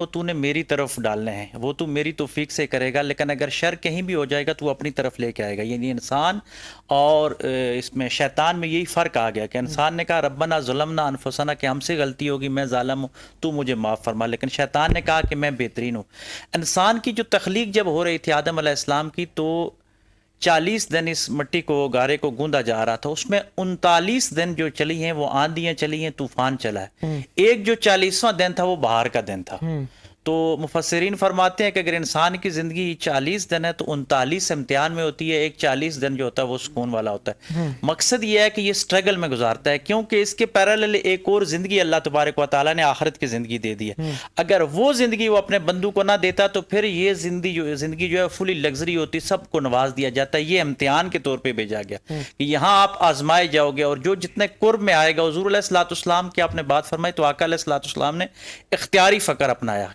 وہ تو نے میری طرف ڈالنے ہیں، وہ تو میری توفیق سے کرے گا، لیکن اگر شر کہیں بھی ہو جائے گا تو وہ اپنی طرف لے کے آئے گا۔ یعنی انسان اور اس میں شیطان میں یہی فرق آ گیا کہ انسان نے کہا ربنا ظلمنا انفسنا، کہ ہم سے غلطی ہوگی، میں ظالم ہوں، تو مجھے معاف فرما، لیکن شیطان نے کہا کہ میں بہترین ہوں۔ انسان کی جو تخلیق جب ہو رہی تھی آدم علیہ السلام کی، تو 40 دن اس مٹی کو گارے کو گوندا جا رہا تھا، اس میں 39 دن جو چلی ہیں وہ آندیاں چلی ہیں، طوفان چلا ہے۔ ایک جو 40واں دن تھا وہ بہار کا دن تھا۔ تو مفسرین فرماتے ہیں کہ اگر انسان کی زندگی 40 دن ہے تو 39 امتحان میں ہوتی ہے، ایک 40 دن جو ہوتا ہے وہ سکون والا ہوتا ہے۔ مقصد یہ ہے کہ یہ سٹرگل میں گزارتا ہے، کیونکہ اس کے پیرالل ایک اور زندگی اللہ تبارک و تعالیٰ نے آخرت کی زندگی دے دی ہے۔ اگر وہ زندگی وہ اپنے بندوں کو نہ دیتا تو پھر یہ زندگی جو ہے فلی لگژری ہوتی، سب کو نواز دیا جاتا ہے۔ یہ امتحان کے طور پہ بھیجا گیا کہ یہاں آپ آزمائے جاؤ گے، اور جو جتنے قرب میں آئے گا۔ حضور علیہ الصلوۃ والسلام کی آپ نے بات فرمائی تو آقا علیہ الصلوۃ والسلام نے اختیاری فقر اپنایا